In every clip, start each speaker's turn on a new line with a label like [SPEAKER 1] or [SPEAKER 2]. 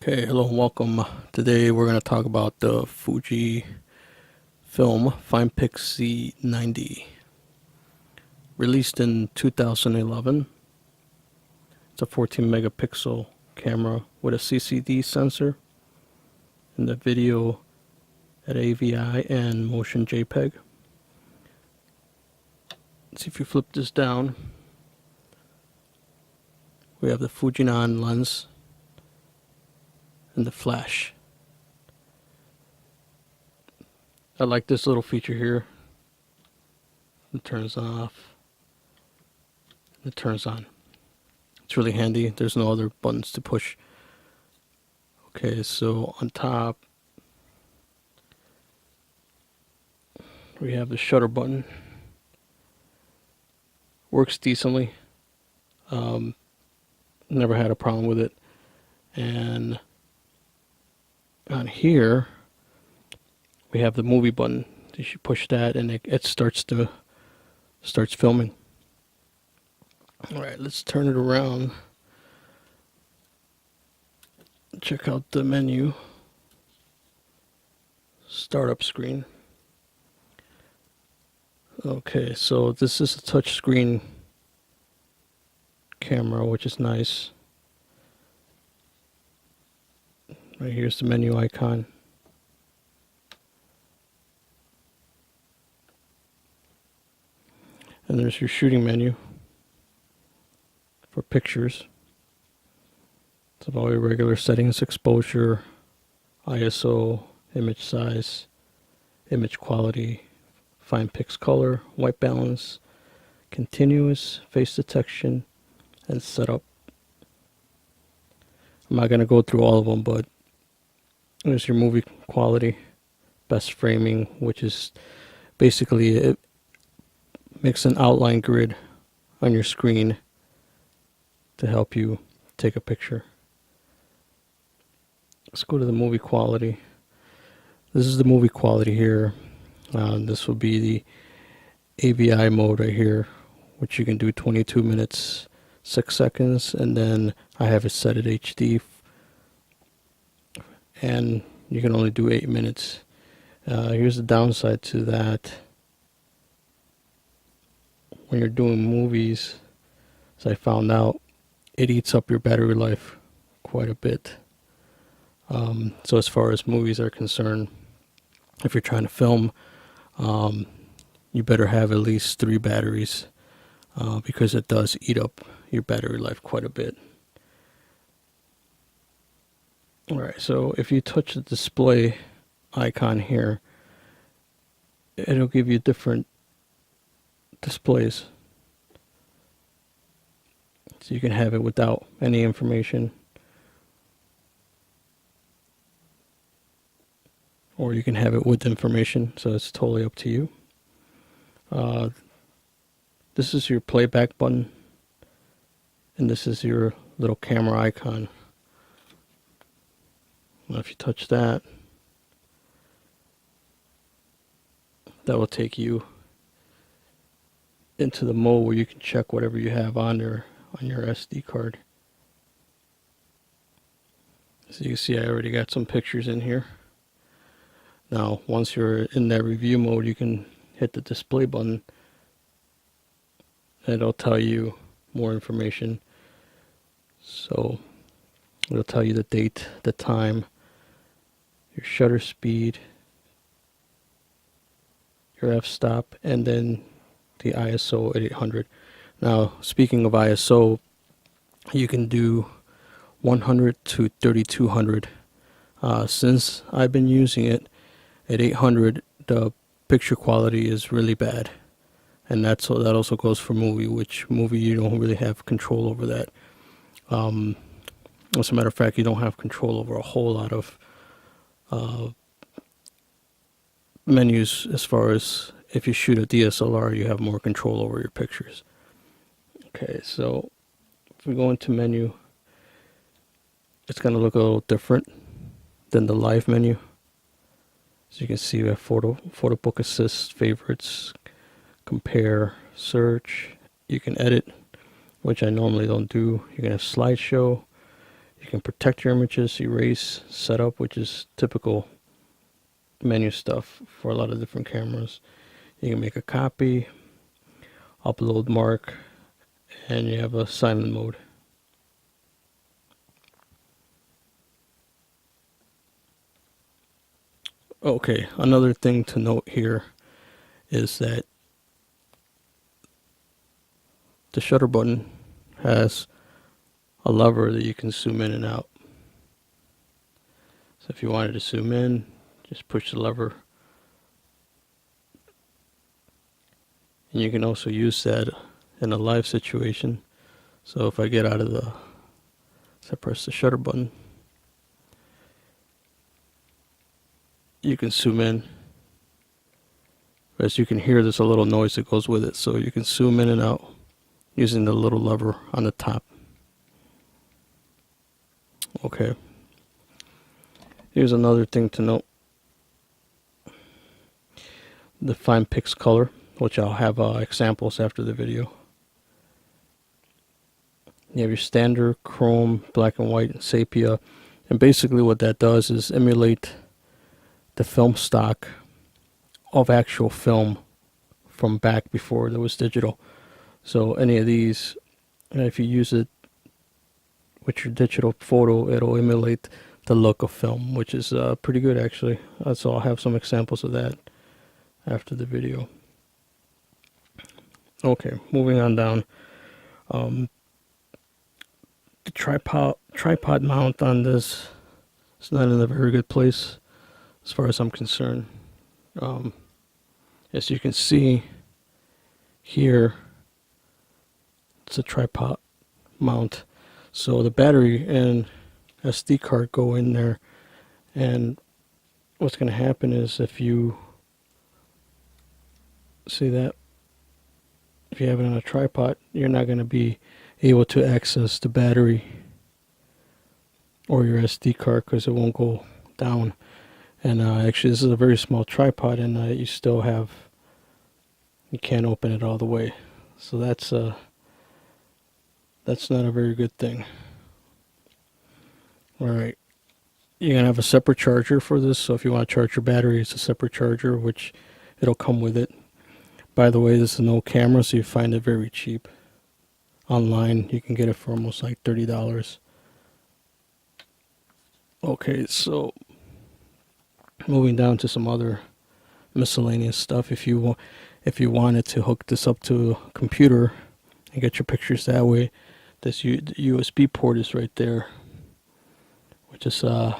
[SPEAKER 1] Okay, hello and welcome. Today we're going to talk about the Fujifilm Finepix Z90. Released in 2011. It's a 14 megapixel camera with a CCD sensor and the video at AVI and motion JPEG. Let's see if you flip this down. We have the Fujinon lens and the flash. I like this little feature here. It turns off. It turns on. It's really handy. There's no other buttons to push. Okay, so on top we have the shutter button. Works decently. Never had a problem with it. And on here we have the movie button. You should push that and it starts filming. Alright, let's turn it around. Check out the menu. Startup screen. Okay, so this is a touch screen camera, which is nice. Right here's the menu icon. And there's your shooting menu for pictures. It's all your regular settings: exposure, ISO, image size, image quality, fine pix color, white balance, continuous, face detection, and setup. I'm not going to go through all of them, but there's your movie quality, best framing, which is basically it makes an outline grid on your screen to help you take a picture. Let's go to the movie quality. This is the movie quality here. This will be the AVI mode right here, which you can do 22 minutes 6 seconds, and then I have it set at HD, and you can only do 8 minutes. Here's the downside to that. When you're doing movies, as I found out, it eats up your battery life quite a bit. So as far as movies are concerned, if you're trying to film, you better have at least 3 batteries, because it does eat up your battery life quite a bit. Alright, so if you touch the display icon here, it'll give you different displays. So you can have it without any information, or you can have it with information, so it's totally up to you. This is your playback button, and this is your little camera icon. Now if you touch that, that will take you into the mode where you can check whatever you have on your SD card. So you can see I already got some pictures in here. Now once you're in that review mode, you can hit the display button and it'll tell you more information. So it'll tell you the date, the time, your shutter speed, your f-stop, and then the ISO at 800. Now speaking of ISO, you can do 100 to 3200. Since I've been using it at 800, the picture quality is really bad, and that also goes for movie, which movie you don't really have control over that. As a matter of fact, you don't have control over a whole lot of menus. As far as if you shoot a DSLR, you have more control over your pictures. Okay, so if we go into menu, it's going to look a little different than the live menu. So you can see we have photo book assist, favorites, compare, search. You can edit, which I normally don't do. You can have slideshow. You You can protect your images, erase, setup, which is typical menu stuff for a lot of different cameras. You can make a copy, upload mark, and you have a silent mode. Okay, another thing to note here is that the shutter button has a lever that you can zoom in and out. So if you wanted to zoom in, just push the lever. And you can also use that in a live situation. So if I get out of the, so I press the shutter button, you can zoom in. As you can hear, there's a little noise that goes with it. So you can zoom in and out using the little lever on the top. Okay. Here's another thing to note. The Finepix color, which I'll have examples after the video. You have your standard chrome, black and white, and sepia. And basically what that does is emulate the film stock of actual film from back before there was digital. So any of these, if you use it with your digital photo, it'll emulate the look of film, which is pretty good actually. So I'll have some examples of that after the video. Okay, moving on down. The tripod mount on this is not in a very good place as far as I'm concerned. As you can see here, it's a tripod mount. So the battery and SD card go in there, and what's going to happen is if you see that, if you have it on a tripod, you're not going to be able to access the battery or your SD card because it won't go down. And actually this is a very small tripod, and you still have, you can't open it all the way. So that's not a very good thing. Alright, you're going to have a separate charger for this, so if you want to charge your battery, it's a separate charger, which it'll come with it. By the way, this is an old camera, so you find it very cheap. Online, you can get it for almost like $30. Okay, so moving down to some other miscellaneous stuff. If you wanted to hook this up to a computer and get your pictures that way, this USB port is right there, which is a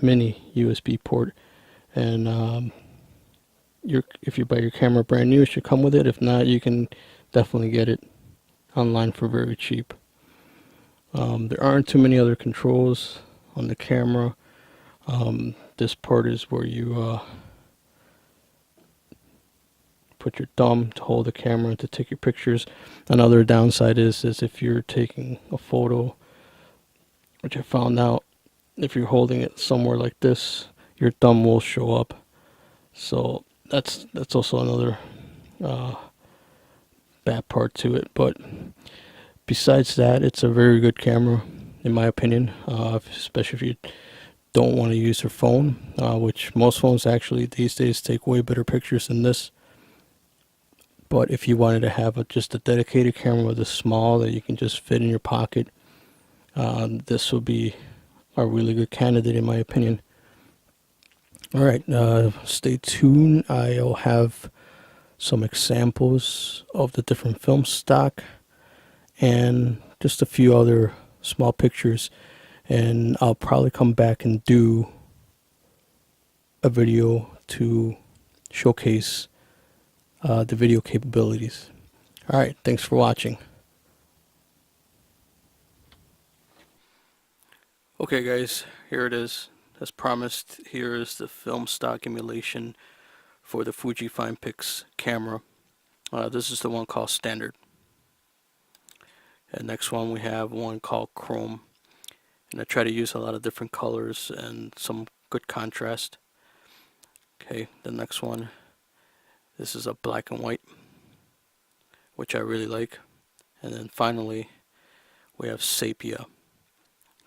[SPEAKER 1] mini USB port. And if you buy your camera brand new, it should come with it. If not, you can definitely get it online for very cheap. There aren't too many other controls on the camera. This part is where you put your thumb to hold the camera to take your pictures. Another downside is if you're taking a photo, which I found out, if you're holding it somewhere like this, your thumb will show up. So that's also another bad part to it. But besides that, it's a very good camera in my opinion, especially if you don't want to use your phone, which most phones actually these days take way better pictures than this. But if you wanted to have just a dedicated camera that's small that you can just fit in your pocket, this will be a really good candidate in my opinion. Alright, stay tuned. I'll have some examples of the different film stock and just a few other small pictures, and I'll probably come back and do a video to showcase the video capabilities. Alright, thanks for watching. Okay guys, here it is. As promised, here is the film stock emulation for the Fuji Finepix camera. This is the one called Standard. And next one we have one called Chrome. And I try to use a lot of different colors and some good contrast. Okay, the next one, this is a black and white, which I really like. And then finally we have sepia.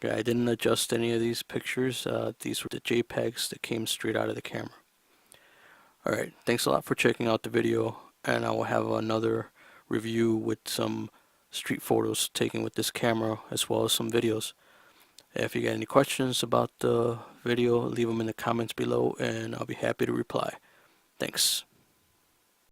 [SPEAKER 1] Okay, I didn't adjust any of these pictures. These were the JPEGs that came straight out of the camera. Alright, thanks a lot for checking out the video, and I will have another review with some street photos taken with this camera as well as some videos. If you got any questions about the video, leave them in the comments below and I'll be happy to reply. Thanks.